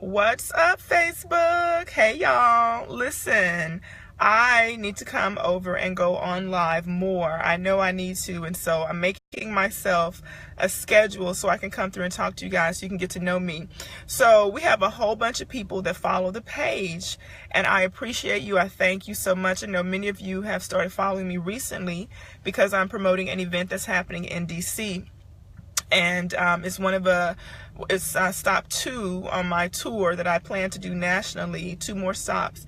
What's up, Facebook? Hey, y'all. Listen, I need to come over and go on live more. I know I need to, and so I'm making myself a schedule so I can come through and talk to you guys so you can get to know me. So we have a whole bunch of people that follow the page, and I appreciate you. I thank you so much. I know many of you have started following me recently because I'm promoting an event that's happening in DC. And it's stop 2 on my tour that I plan to do nationally. 2 more stops,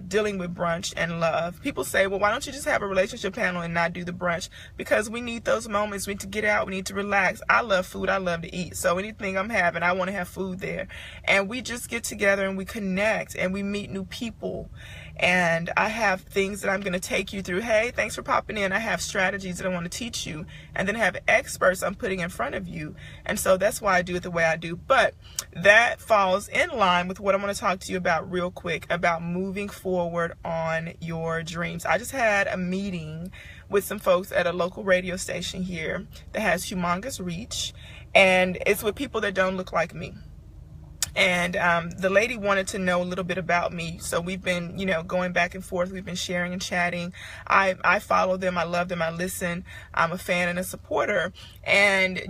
dealing with brunch and love. People say, well, why don't you just have a relationship panel and not do the brunch? Because we need those moments. We need to get out. We need to relax. I love food. I love to eat. So anything I'm having, I want to have food there. And we just get together and we connect and we meet new people. And I have things that I'm going to take you through. Hey, thanks for popping in. I have strategies that I want to teach you, and then have experts I'm putting in front of you. And so that's why I do it the way I do. But that falls in line with what I want to talk to you about real quick, about moving forward on your dreams. I just had a meeting with some folks at a local radio station here that has humongous reach, and it's with people that don't look like me. And the lady wanted to know a little bit about me. So we've been, going back and forth. We've been sharing and chatting. I follow them. I love them. I listen. I'm a fan and a supporter. And,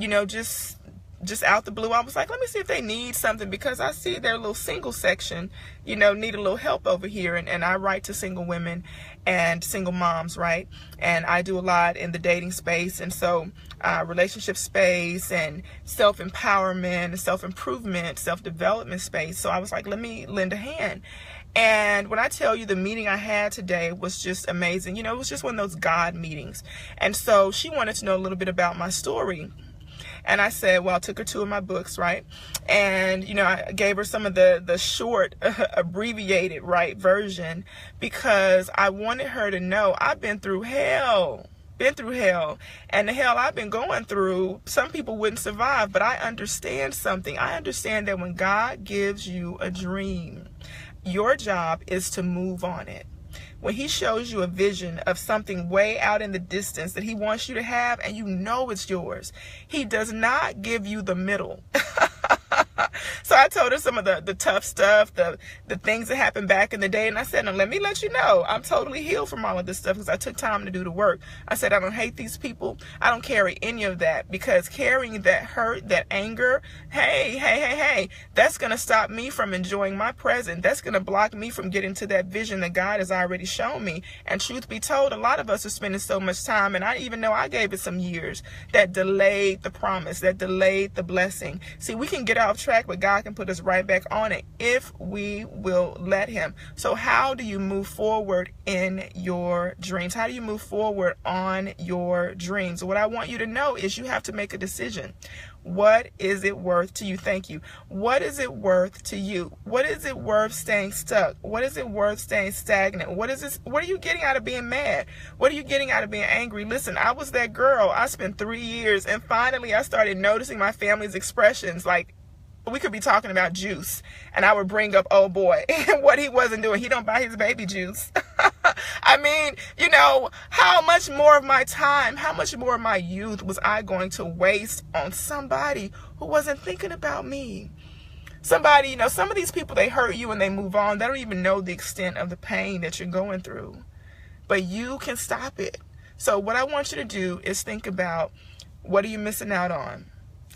just out the blue, I was like, let me see if they need something, because I see their little single section, need a little help over here. And I write to single women and single moms, right? And I do a lot in the dating space. And so relationship space and self-empowerment, self-improvement, self-development space. So I was like, let me lend a hand. And when I tell you the meeting I had today was just amazing, it was just one of those God meetings. And so she wanted to know a little bit about my story. And I said, well, I took her 2 of my books, right? And, I gave her some of the short, abbreviated, right, version, because I wanted her to know I've been through hell. And the hell I've been going through, some people wouldn't survive, but I understand something. I understand that when God gives you a dream, your job is to move on it. When he shows you a vision of something way out in the distance that he wants you to have, and it's yours, he does not give you the middle. So I told her some of the tough stuff, the things that happened back in the day. And I said, now let me let you know, I'm totally healed from all of this stuff because I took time to do the work. I said, I don't hate these people. I don't carry any of that, because carrying that hurt, that anger, hey, that's going to stop me from enjoying my present. That's going to block me from getting to that vision that God has already shown me. And truth be told, a lot of us are spending so much time, and I even know I gave it some years, that delayed the promise, that delayed the blessing. See, we can get off track, but God can put us right back on it if we will let him. So how do you move forward in your dreams? How do you move forward on your dreams? What I want you to know is you have to make a decision. What is it worth to you? Thank you. What is it worth to you? What is it worth staying stuck? What is it worth staying stagnant? What are you getting out of being mad? What are you getting out of being angry? Listen, I was that girl. I spent 3 years, and finally I started noticing my family's expressions. Like, we could be talking about juice, and I would bring up, oh boy, what he wasn't doing. He don't buy his baby juice. I mean, how much more of my time, how much more of my youth was I going to waste on somebody who wasn't thinking about me? Somebody, some of these people, they hurt you and they move on. They don't even know the extent of the pain that you're going through. But you can stop it. So what I want you to do is think about, what are you missing out on?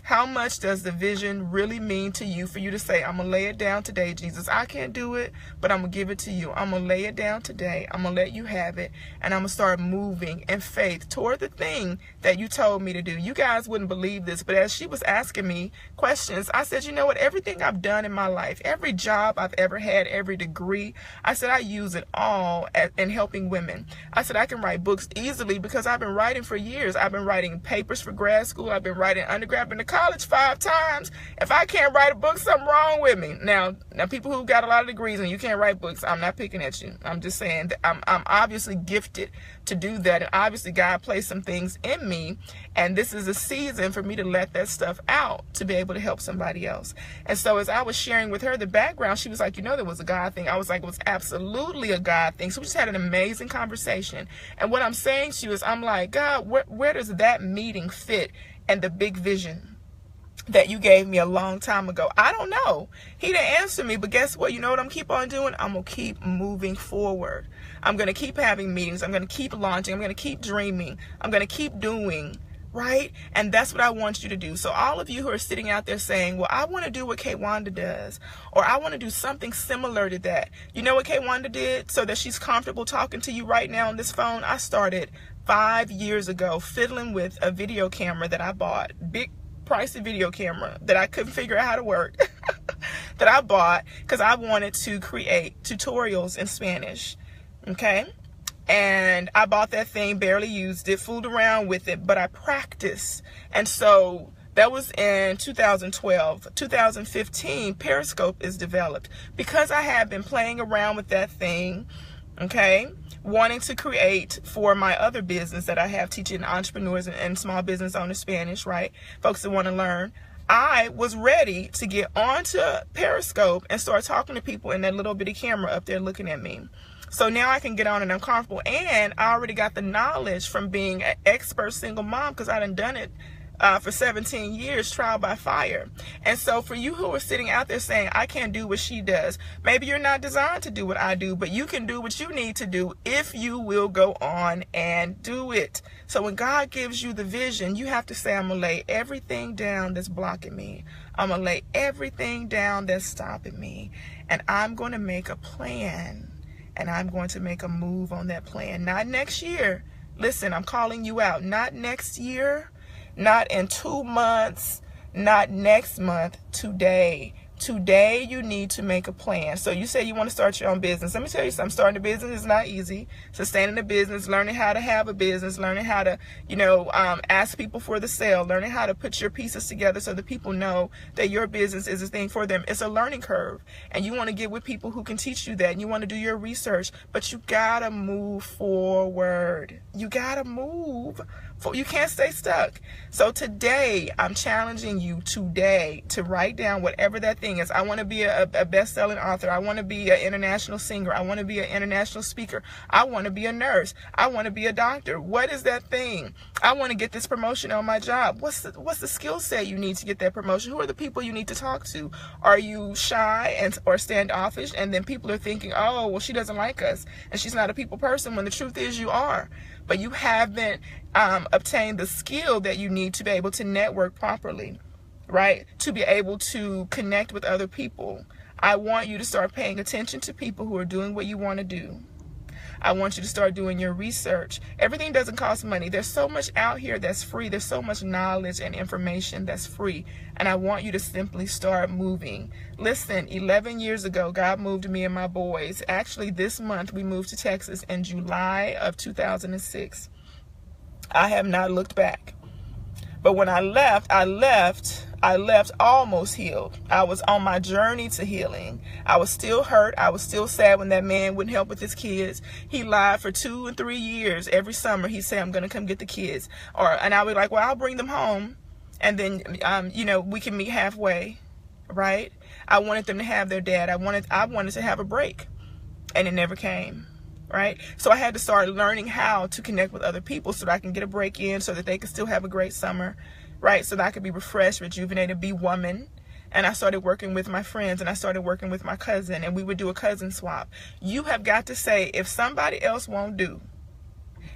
How much does the vision really mean to you for you to say, I'm going to lay it down today, Jesus. I can't do it, but I'm going to give it to you. I'm going to lay it down today. I'm going to let you have it. And I'm going to start moving in faith toward the thing that you told me to do. You guys wouldn't believe this, but as she was asking me questions, I said, everything I've done in my life, every job I've ever had, every degree, I said, I use it all in helping women. I said, I can write books easily because I've been writing for years. I've been writing papers for grad school. I've been writing undergrad. I've been to college 5 times. If I can't write a book, something wrong with me. Now people who got a lot of degrees and you can't write books, I'm not picking at you. I'm just saying that I'm obviously gifted to do that, and obviously God placed some things in me, and this is a season for me to let that stuff out to be able to help somebody else. And so as I was sharing with her the background, she was like, there was a God thing. I was like, it was absolutely a God thing. So we just had an amazing conversation. And what I'm saying to you is, I'm like, God, where does that meeting fit in the big vision? that you gave me a long time ago? I don't know. He didn't answer me, but guess what? You know what I'm keep on doing? I'm going to keep moving forward. I'm going to keep having meetings. I'm going to keep launching. I'm going to keep dreaming. I'm going to keep doing, right? And that's what I want you to do. So all of you who are sitting out there saying, well, I want to do what Kwanda does, or I want to do something similar to that. You know what Kwanda did so that she's comfortable talking to you right now on this phone? I started 5 years ago fiddling with a video camera that I bought, big pricey video camera that I couldn't figure out how to work, that I bought because I wanted to create tutorials in Spanish. Okay. And I bought that thing, barely used it, fooled around with it, but I practiced. And so that was in 2012. 2015, Periscope is developed because I have been playing around with that thing. Okay. Wanting to create for my other business that I have, teaching entrepreneurs and small business owners Spanish, right? Folks that want to learn. I was ready to get onto Periscope and start talking to people in that little bitty camera up there looking at me. So now I can get on and I'm comfortable. And I already got the knowledge from being an expert single mom because I done it for 17 years, trial by fire. And so for you who are sitting out there saying, I can't do what she does, maybe you're not designed to do what I do, but you can do what you need to do if you will go on and do it. So when God gives you the vision, you have to say, I'm going to lay everything down that's blocking me. I'm going to lay everything down that's stopping me. And I'm going to make a plan. And I'm going to make a move on that plan. Not next year. Listen, I'm calling you out. Not next year. Not in 2 months, not next month, today. Today, you need to make a plan. So you say you want to start your own business. Let me tell you something. Starting a business is not easy. Sustaining a business, learning how to have a business, learning how to, ask people for the sale, learning how to put your pieces together so that people know that your business is a thing for them. It's a learning curve. And you want to get with people who can teach you that. And you want to do your research. But you got to move forward. You got to move. You can't stay stuck. So today, I'm challenging you today to write down whatever that thing is. I want to be a best-selling author. I want to be an international singer. I want to be an international speaker. I want to be a nurse. I want to be a doctor. What is that thing? I want to get this promotion on my job. What's the skill set you need to get that promotion? Who are the people you need to talk to? Are you shy or standoffish? And then people are thinking, oh, well, she doesn't like us and she's not a people person, when the truth is you are. But you haven't obtained the skill that you need to be able to network properly, right? To be able to connect with other people. I want you to start paying attention to people who are doing what you want to do. I want you to start doing your research. Everything doesn't cost money. There's so much out here that's free. There's so much knowledge and information that's free. And I want you to simply start moving. Listen, 11 years ago, God moved me and my boys. Actually, this month, we moved to Texas in July of 2006. I have not looked back. But when I left almost healed. I was on my journey to healing. I was still hurt. I was still sad when that man wouldn't help with his kids. He lied for 2 and 3 years. Every summer he'd say, I'm going to come get the kids. And I would be like, well, I'll bring them home. And then, we can meet halfway, right? I wanted them to have their dad. I wanted to have a break. And it never came. Right? So I had to start learning how to connect with other people so that I can get a break in, so that they can still have a great summer, right? So that I could be refreshed, rejuvenated, be woman. And I started working with my friends, and I started working with my cousin, and we would do a cousin swap. You have got to say, if somebody else won't do,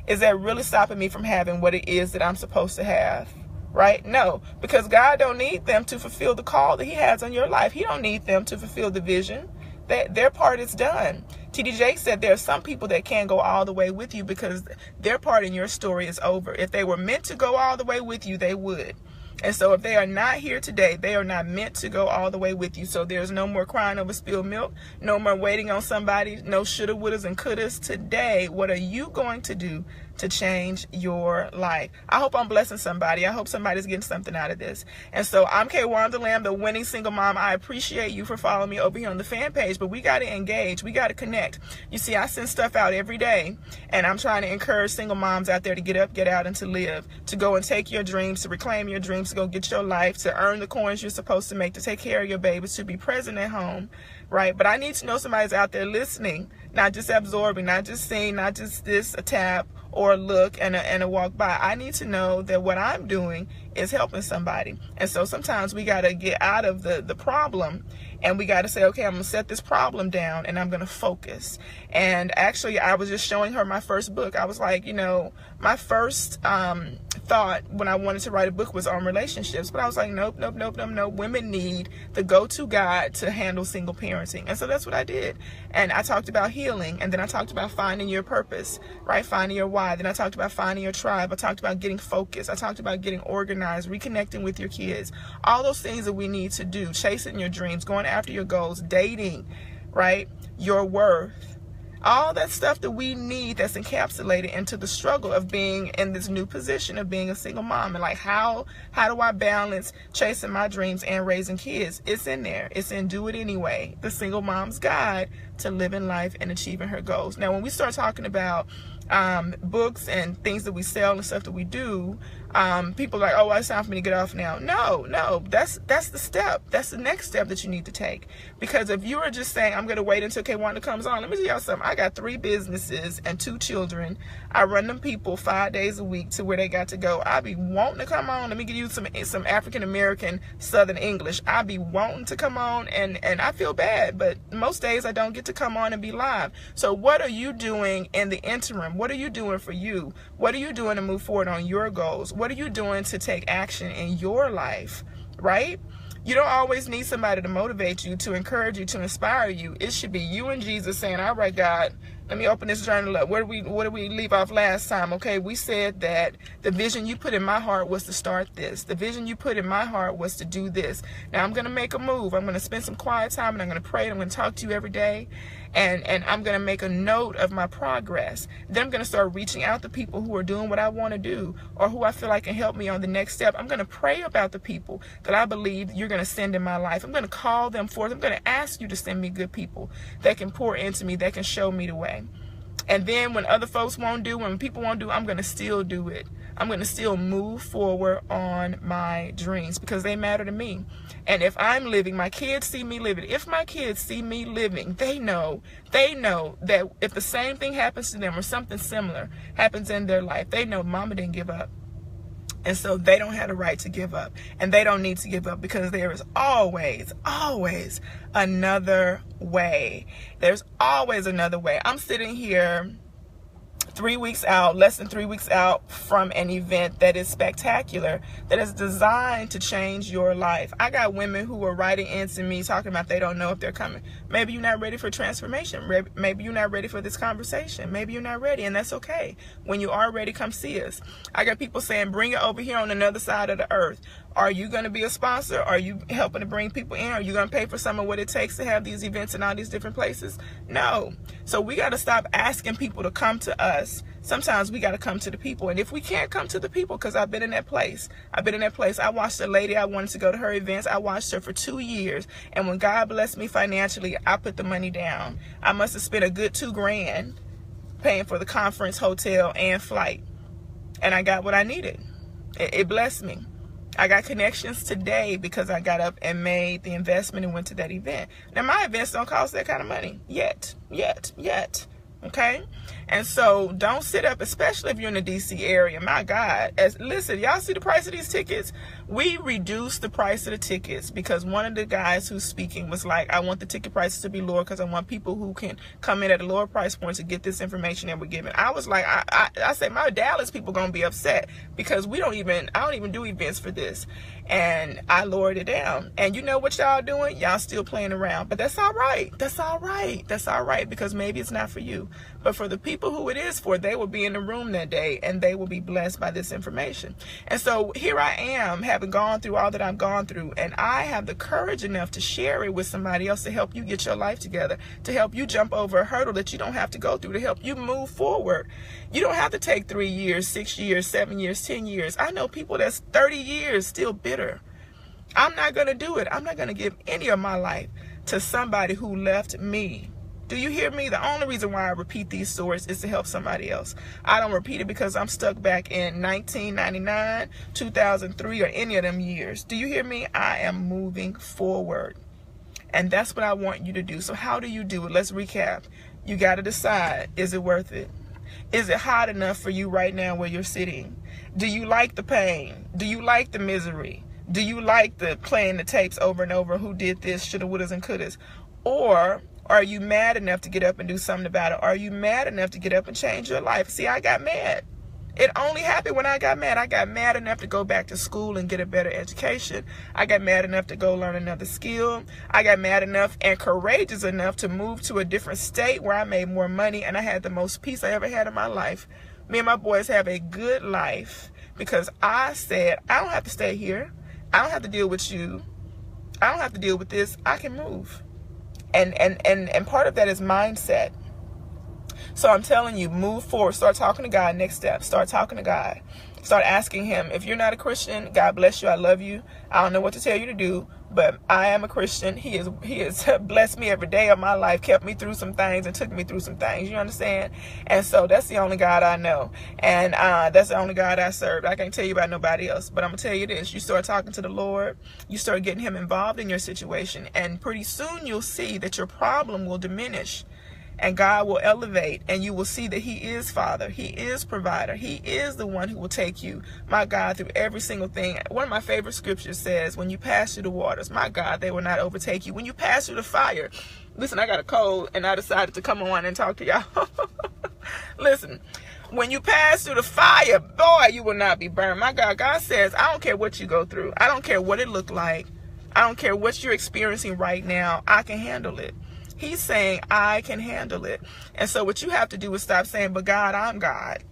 is that really stopping me from having what it is that I'm supposed to have? Right? No, because God don't need them to fulfill the call that he has on your life. He don't need them to fulfill the vision. Their part is done. T.D. Jakes said there are some people that can't go all the way with you because their part in your story is over. If they were meant to go all the way with you, they would. And so if they are not here today, they are not meant to go all the way with you. So there's no more crying over spilled milk, no more waiting on somebody, no shoulda, wouldas, and couldas. Today, what are you going to do to change your life? I hope I'm blessing somebody. I hope somebody's getting something out of this. And so I'm Kwanda Lamb, the winning single mom. I appreciate you for following me over here on the fan page, but we got to engage. We got to connect. You see, I send stuff out every day, and I'm trying to encourage single moms out there to get up, get out, and to live, to go and take your dreams, to reclaim your dreams, to go get your life, to earn the coins you're supposed to make, to take care of your babies, to be present at home, right? But I need to know somebody's out there listening, not just absorbing, not just seeing, not just this, a tab, or or a look and a walk by. I need to know that what I'm doing is helping somebody. And so sometimes we got to get out of the problem, and we got to say, okay, I'm going to set this problem down and I'm going to focus. And actually, I was just showing her my first book. I was like, my first thought when I wanted to write a book was on relationships. But I was like, nope. Women need the go-to guide to handle single parenting. And so that's what I did. And I talked about healing. And then I talked about finding your purpose, right? Finding your why. Then I talked about finding your tribe. I talked about getting focused. I talked about getting organized, reconnecting with your kids. All those things that we need to do, chasing your dreams, going after your goals, dating, right? Your worth. All that stuff that we need that's encapsulated into the struggle of being in this new position of being a single mom. And like, how do I balance chasing my dreams and raising kids? It's in there. It's in Do It Anyway, the Single Mom's Guide to Living Life and Achieving Her Goals. Now, when we start talking about books and things that we sell and stuff that we do, people are like, oh, well, it's time for me to get off now. No, that's the step. That's the next step that you need to take. Because if you are just saying, I'm going to wait until Kwanda comes on, let me tell y'all something. I got 3 businesses and 2 children. I run them people 5 days a week to where they got to go. I be wanting to come on. Let me give you some African-American Southern English. I be wanting to come on, and I feel bad, but most days I don't get to come on and be live. So what are you doing in the interim? What are you doing for you? What are you doing to move forward on your goals? What are you doing to take action in your life, right? You don't always need somebody to motivate you, to encourage you, to inspire you. It should be you and Jesus saying, all right, God, let me open this journal up. What did we leave off last time? Okay, we said that the vision you put in my heart was to start this. The vision you put in my heart was to do this. Now I'm going to make a move. I'm going to spend some quiet time, and I'm going to pray, and I'm going to talk to you every day. And I'm going to make a note of my progress. Then I'm going to start reaching out to people who are doing what I want to do, or who I feel like can help me on the next step. I'm going to pray about the people that I believe you're going to send in my life. I'm going to call them forth. I'm going to ask you to send me good people that can pour into me, that can show me the way. And then when other folks won't do, when people won't do, I'm going to still do it. I'm going to still move forward on my dreams because they matter to me. And if I'm living, my kids see me living. If my kids see me living, they know that if the same thing happens to them or something similar happens in their life, they know mama didn't give up. And so they don't have the right to give up. And they don't need to give up because there is always another way. There's always another way. I'm sitting here 3 weeks out, less than 3 weeks out from an event that is spectacular, that is designed to change your life. I got women who are writing into me talking about they don't know if they're coming. Maybe you're not ready for transformation. Maybe you're not ready for this conversation. Maybe you're not ready, and that's okay. When you are ready, come see us. I got people saying, bring it over here on another side of the earth. Are you going to be a sponsor? Are you helping to bring people in? Are you going to pay for some of what it takes to have these events in all these different places? No. So we got to stop asking people to come to us. Sometimes we got to come to the people. And if we can't come to the people, because I've been in that place. I watched a lady, I wanted to go to her events. I watched her for 2 years. And when God blessed me financially, I put the money down. I must have spent a good $2,000 paying for the conference, hotel, and flight. And I got what I needed. It blessed me. I got connections today because I got up and made the investment and went to that event. Now, my events don't cost that kind of money yet. Okay? And so don't sit up, especially if you're in the DC area. My God. Listen, y'all see the price of these tickets? We reduced the price of the tickets because one of the guys who's speaking was like, I want the ticket prices to be lower because I want people who can come in at a lower price point to get this information that we're giving. I was like, I said, my Dallas people going to be upset because I don't even do events for this. And I lowered it down. And you know what y'all doing? Y'all still playing around. But that's all right. That's all right because maybe it's not for you. But for the people who it is for, they will be in the room that day and they will be blessed by this information. And so here I am, having gone through all that I've gone through, and I have the courage enough to share it with somebody else to help you get your life together, to help you jump over a hurdle that you don't have to go through, to help you move forward. You don't have to take 3 years, 6 years, 7 years, 10 years. I know people that's 30 years still bitter. I'm not going to do it. I'm not going to give any of my life to somebody who left me. Do you hear me? The only reason why I repeat these stories is to help somebody else. I don't repeat it because I'm stuck back in 1999, 2003, or any of them years. Do you hear me? I am moving forward. And that's what I want you to do. So how do you do it? Let's recap. You got to decide, is it worth it? Is it hot enough for you right now where you're sitting? Do you like the pain? Do you like the misery? Do you like the playing the tapes over and over? Who did this? Shoulda, wouldas, and couldas? Or are you mad enough to get up and do something about it? Are you mad enough to get up and change your life? See, I got mad. It only happened when I got mad. I got mad enough to go back to school and get a better education. I got mad enough to go learn another skill. I got mad enough and courageous enough to move to a different state where I made more money and I had the most peace I ever had in my life. Me and my boys have a good life because I said, I don't have to stay here. I don't have to deal with you. I don't have to deal with this. I can move. And part of that is mindset. So I'm telling you, move forward. Start talking to God. Next step, start talking to God. Start asking him. If you're not a Christian, God bless you. I love you. I don't know what to tell you to do, but I am a Christian. He has blessed me every day of my life, kept me through some things and took me through some things. You understand? And so that's the only God I know. And that's the only God I serve. I can't tell you about nobody else, but I'm going to tell you this. You start talking to the Lord. You start getting him involved in your situation. And pretty soon you'll see that your problem will diminish. And God will elevate, and you will see that he is Father. He is provider. He is the one who will take you, my God, through every single thing. One of my favorite scriptures says, when you pass through the waters, my God, they will not overtake you. When you pass through the fire, listen, I got a cold, and I decided to come on and talk to y'all. Listen, when you pass through the fire, boy, you will not be burned. My God, God says, I don't care what you go through. I don't care what it looked like. I don't care what you're experiencing right now. I can handle it. He's saying, I can handle it. And so what you have to do is stop saying, but God, I'm God.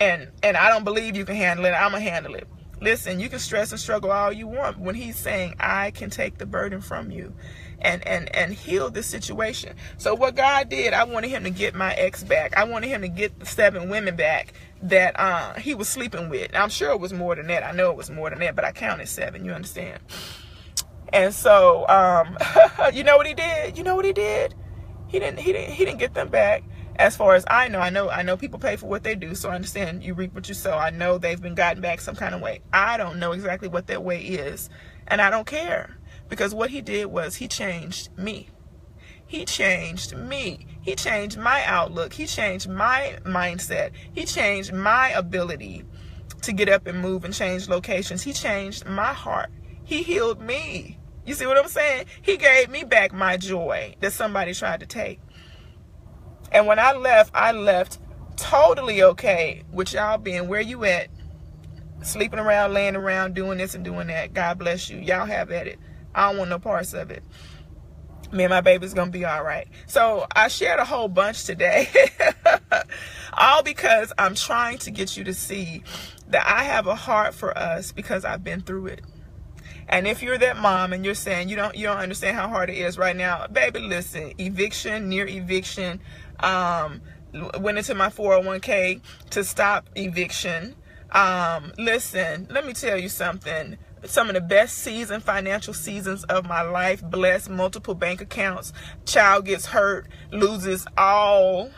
And I don't believe you can handle it. I'm going to handle it. Listen, you can stress and struggle all you want. When he's saying, I can take the burden from you and heal this situation. So what God did, I wanted him to get my ex back. I wanted him to get the 7 women back that he was sleeping with. I'm sure it was more than that. I know it was more than that, but I counted 7. You understand? And so, you know what he did? You know what he did? He didn't get them back. As far as I know people pay for what they do. So I understand you reap what you sow. I know they've been gotten back some kind of way. I don't know exactly what that way is. And I don't care. Because what he did was he changed me. He changed me. He changed my outlook. He changed my mindset. He changed my ability to get up and move and change locations. He changed my heart. He healed me. You see what I'm saying? He gave me back my joy that somebody tried to take. And when I left totally okay with y'all being where you at, sleeping around, laying around, doing this and doing that. God bless you. Y'all have at it. I don't want no parts of it. Me and my baby's gonna be all right. So I shared a whole bunch today. All because I'm trying to get you to see that I have a heart for us because I've been through it. And if you're that mom and you're saying you don't understand how hard it is right now, baby, listen, eviction, near eviction, went into my 401k to stop eviction. Listen, let me tell you something. Some of the best financial seasons of my life, blessed, multiple bank accounts, child gets hurt, loses all.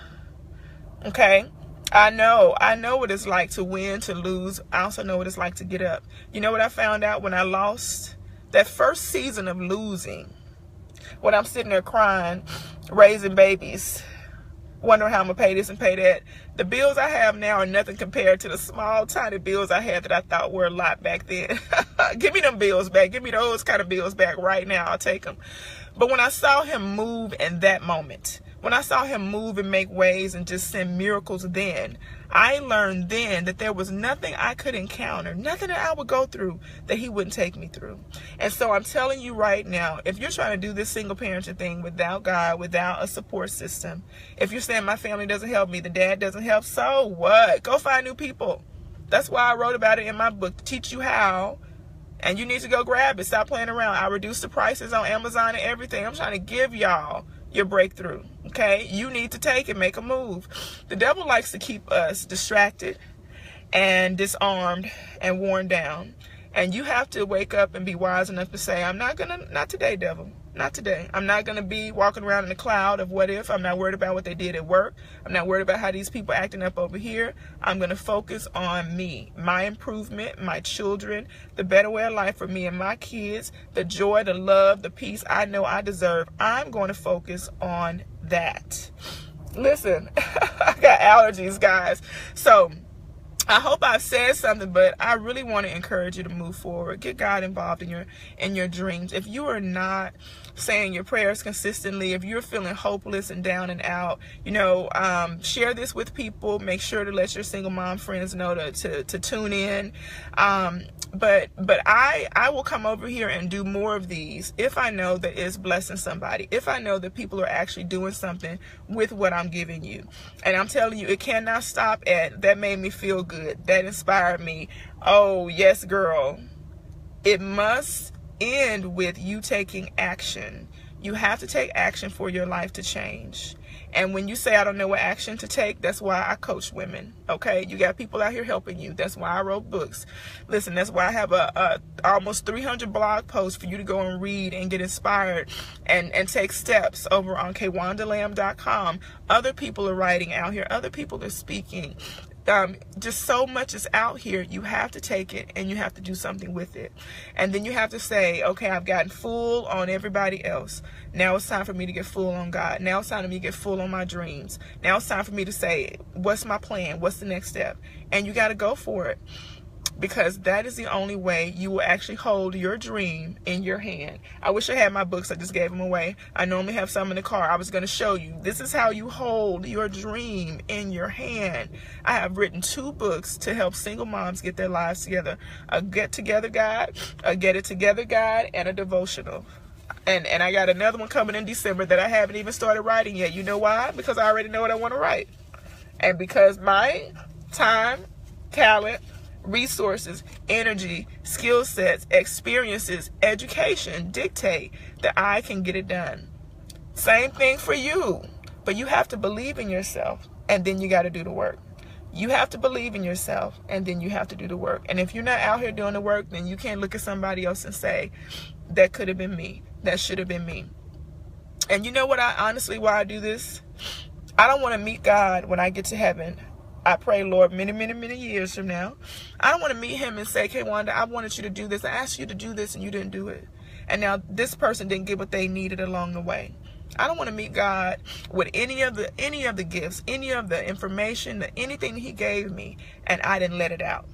Okay. I know what it's like to win, to lose. I also know what it's like to get up. You know what I found out when I lost? That first season of losing, when I'm sitting there crying, raising babies, wondering how I'm going to pay this and pay that. The bills I have now are nothing compared to the small, tiny bills I had that I thought were a lot back then. Give me them bills back. Give me those kind of bills back right now. I'll take them. But when I saw him move in that moment, when I saw him move and make ways and just send miracles then, I learned then that there was nothing I could encounter, nothing that I would go through that he wouldn't take me through. And so I'm telling you right now, if you're trying to do this single parenting thing without God, without a support system, if you're saying my family doesn't help me, the dad doesn't help, so what? Go find new people. That's why I wrote about it in my book, to teach you how. And you need to go grab it. Stop playing around. I reduced the prices on Amazon and everything. I'm trying to give y'all your breakthrough. Okay? You need to take it. Make a move. The devil likes to keep us distracted and disarmed and worn down. And you have to wake up and be wise enough to say, not today, devil. Not today. I'm not going to be walking around in a cloud of what if. I'm not worried about what they did at work. I'm not worried about how these people acting up over here. I'm going to focus on me, my improvement, my children, the better way of life for me and my kids, the joy, the love, the peace I know I deserve. I'm going to focus on that. Listen, I got allergies, guys. So I hope I've said something, but I really want to encourage you to move forward. Get God involved in your dreams. If you are not saying your prayers consistently, if you're feeling hopeless and down and out, share this with people. Make sure to let your single mom friends know to tune in. But I will come over here and do more of these if I know that it's blessing somebody, if I know that people are actually doing something with what I'm giving you. And I'm telling you, it cannot stop at that made me feel good, that inspired me. Oh yes, girl. It must end with you taking action. You have to take action for your life to change. And when you say, I don't know what action to take, that's why I coach women. Okay, you got people out here helping you. That's why I wrote books. Listen, that's why I have a almost 300 blog posts for you to go and read and get inspired and take steps over on KWandaLamb.com. Other people are writing out here. Other people are speaking. Just so much is out here. You have to take it and you have to do something with it. And then you have to say, okay, I've gotten full on everybody else. Now it's time for me to get full on God. Now it's time for me to get full on my dreams. Now it's time for me to say, what's my plan? What's the next step? And you got to go for it. Because that is the only way you will actually hold your dream in your hand. I wish I had my books. I just gave them away. I normally have some in the car. I was going to show you. This is how you hold your dream in your hand. I have written 2 books to help single moms get their lives together. A get-together guide, a get-it-together guide, and a devotional. And I got another one coming in December that I haven't even started writing yet. You know why? Because I already know what I want to write. And because my time, talent, resources, energy, skill sets, experiences, education dictate that I can get it done. Same thing for you. But you have to believe in yourself, and then you got to do the work. You have to believe in yourself, and then you have to do the work. And if you're not out here doing the work, then you can't look at somebody else and say, that could have been me. That should have been me. And you know what, why I do this? I don't want to meet God when I get to heaven. I pray, Lord, many, many, many years from now. I don't want to meet him and say, Kwanda, I wanted you to do this. I asked you to do this and you didn't do it. And now this person didn't get what they needed along the way. I don't want to meet God with any of the gifts, any of the information, anything he gave me, and I didn't let it out.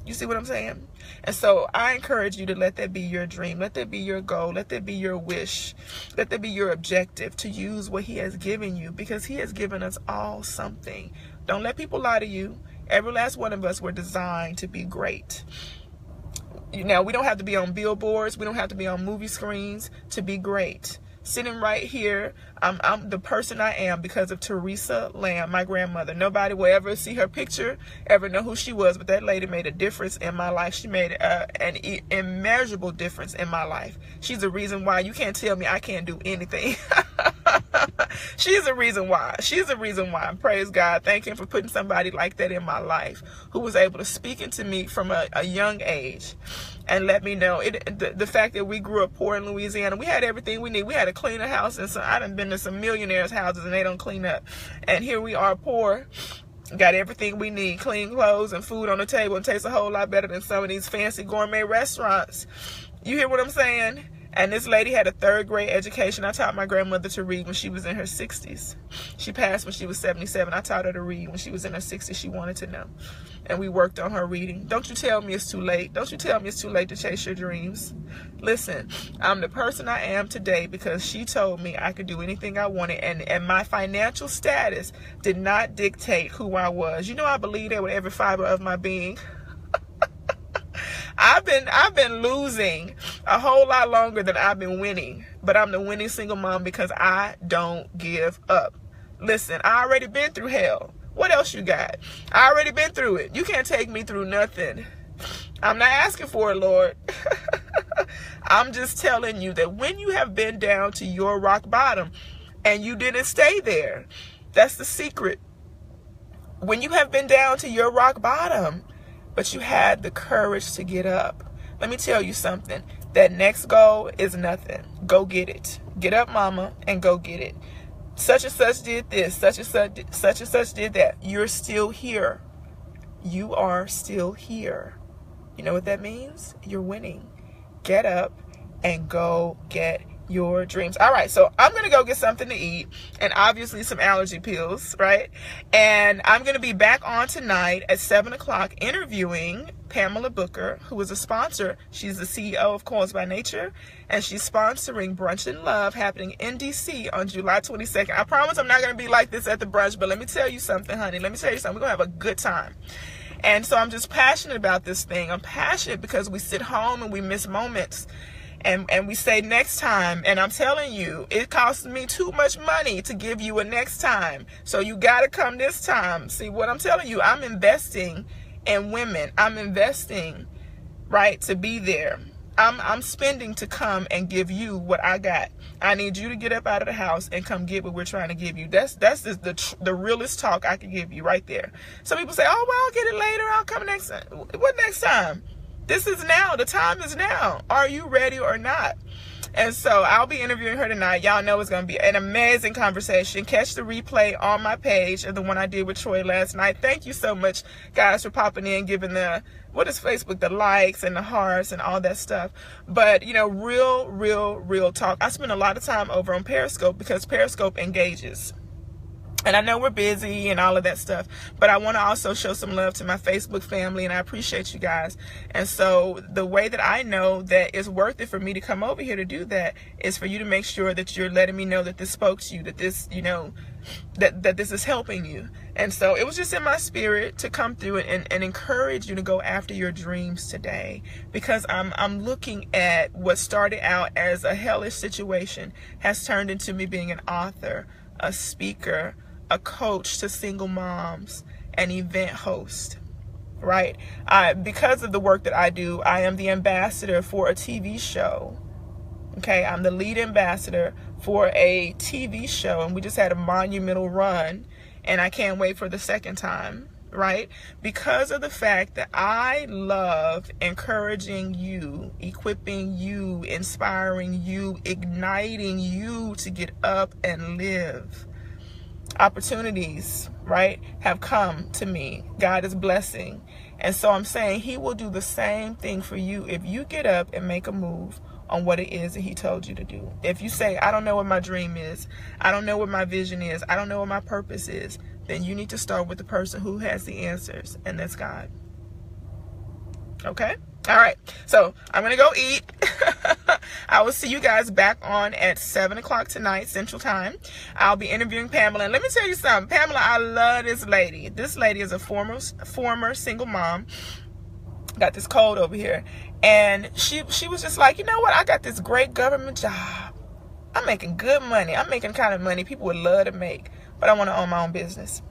You see what I'm saying? And so I encourage you to let that be your dream. Let that be your goal. Let that be your wish. Let that be your objective, to use what he has given you, because he has given us all something. Don't let people lie to you. Every last one of us were designed to be great. Now, we don't have to be on billboards. We don't have to be on movie screens to be great. Sitting right here, I'm the person I am because of Teresa Lamb, my grandmother. Nobody will ever see her picture, ever know who she was, but that lady made a difference in my life. She made an immeasurable difference in my life. She's the reason why you can't tell me I can't do anything. She's the reason why. She's the reason why. Praise God. Thank him for putting somebody like that in my life, who was able to speak into me from a young age and let me know the fact that we grew up poor in Louisiana. We had everything we need. We had a cleaner house, and so I done been to some millionaires' houses and they don't clean up. And here we are, poor, got everything we need, clean clothes and food on the table, and tastes a whole lot better than some of these fancy gourmet restaurants. You hear what I'm saying? And this lady had a 3rd grade education. I taught my grandmother to read when she was in her 60s. She passed when she was 77. I taught her to read when she was in her 60s. She wanted to know. And we worked on her reading. Don't you tell me it's too late. Don't you tell me it's too late to chase your dreams. Listen, I'm the person I am today because she told me I could do anything I wanted. And my financial status did not dictate who I was. You know, I believe that with every fiber of my being. I've been losing a whole lot longer than I've been winning, but I'm the winning single mom because I don't give up. Listen, I already been through hell. What else you got? I already been through it. You can't take me through nothing. I'm not asking for it, Lord. I'm just telling you that when you have been down to your rock bottom and you didn't stay there, that's the secret. When you have been down to your rock bottom, but you had the courage to get up. Let me tell you something. That next goal is nothing. Go get it. Get up, mama, and go get it. Such and such did this. Such and such did that. You're still here. You are still here. You know what that means? You're winning. Get up and go get your dreams. All right, so I'm gonna go get something to eat and obviously some allergy pills, right? And I'm gonna be back on tonight at 7 o'clock interviewing Pamela Booker, who is a sponsor. She's the CEO of Coils by Nature, and she's sponsoring Brunch and Love happening in DC on July 22nd. I promise I'm not gonna be like this at the brunch, but let me tell you something, honey. Let me tell you something. We're gonna have a good time. And so I'm just passionate about this thing. I'm passionate because we sit home and we miss moments. And we say next time, and I'm telling you, it costs me too much money to give you a next time. So you got to come this time. See what I'm telling you? I'm investing in women. I'm investing, right, to be there. I'm spending to come and give you what I got. I need you to get up out of the house and come get what we're trying to give you. That's the realest talk I can give you right there. Some people say, oh, well, I'll get it later. I'll come next time. What next time? This is now. The time is now. Are you ready or not? And so I'll be interviewing her tonight. Y'all know it's going to be an amazing conversation. Catch the replay on my page of the one I did with Troy last night. Thank you so much, guys, for popping in, giving the, what is Facebook, the likes and the hearts and all that stuff. But, you know, real talk. I spend a lot of time over on Periscope because Periscope engages. And I know we're busy and all of that stuff, but I want to also show some love to my Facebook family, and I appreciate you guys. And so the way that I know that it's worth it for me to come over here to do that is for you to make sure that you're letting me know that this spoke to you, that this, you know, that this is helping you. And so it was just in my spirit to come through and encourage you to go after your dreams today, because I'm looking at what started out as a hellish situation has turned into me being an author, a speaker, a coach to single moms, an event host, right? Because of the work that I do, I am the ambassador for a TV show. Okay, I'm the lead ambassador for a TV show, and we just had a monumental run, and I can't wait for the second time, right? Because of the fact that I love encouraging you, equipping you, inspiring you, igniting you to get up and live. Opportunities, right, have come to me. God is blessing. And so I'm saying he will do the same thing for you if you get up and make a move on what it is that he told you to do. If you say, I don't know what my dream is, I don't know what my vision is, I don't know what my purpose is, then you need to start with the person who has the answers, and that's God. Okay? All right. So I'm going to go eat. I will see you guys back on at 7 o'clock tonight, Central Time. I'll be interviewing Pamela. And let me tell you something. Pamela, I love this lady. This lady is a former single mom. Got this cold over here. And she was just like, you know what? I got this great government job. I'm making good money. I'm making the kind of money people would love to make. But I want to own my own business.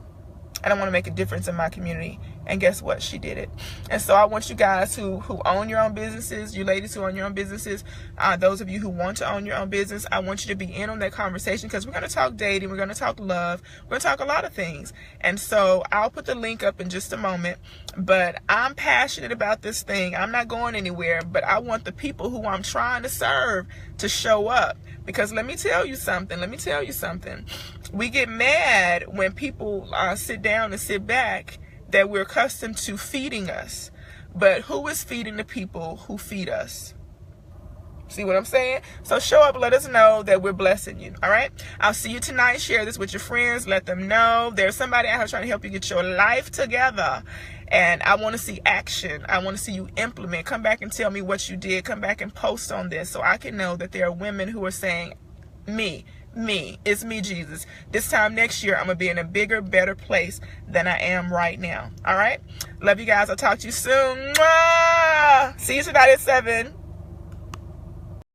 And I want to make a difference in my community. And guess what? She did it. And so I want you guys who own your own businesses, you ladies who own your own businesses, those of you who want to own your own business, I want you to be in on that conversation, because we're going to talk dating, we're going to talk love, we're going to talk a lot of things. And so I'll put the link up in just a moment, but I'm passionate about this thing. I'm not going anywhere, but I want the people who I'm trying to serve to show up. Because let me tell you something. We get mad when people sit down and sit back that we're accustomed to feeding us. But who is feeding the people who feed us? See what I'm saying? So show up, let us know that we're blessing you. All right? I'll see you tonight. Share this with your friends. Let them know there's somebody out here trying to help you get your life together. And I want to see action. I want to see you implement. Come back and tell me what you did. Come back and post on this so I can know that there are women who are saying, me, it's me, Jesus. This time next year, I'm going to be in a bigger, better place than I am right now. All right? Love you guys. I'll talk to you soon. Mwah! See you tonight at 7.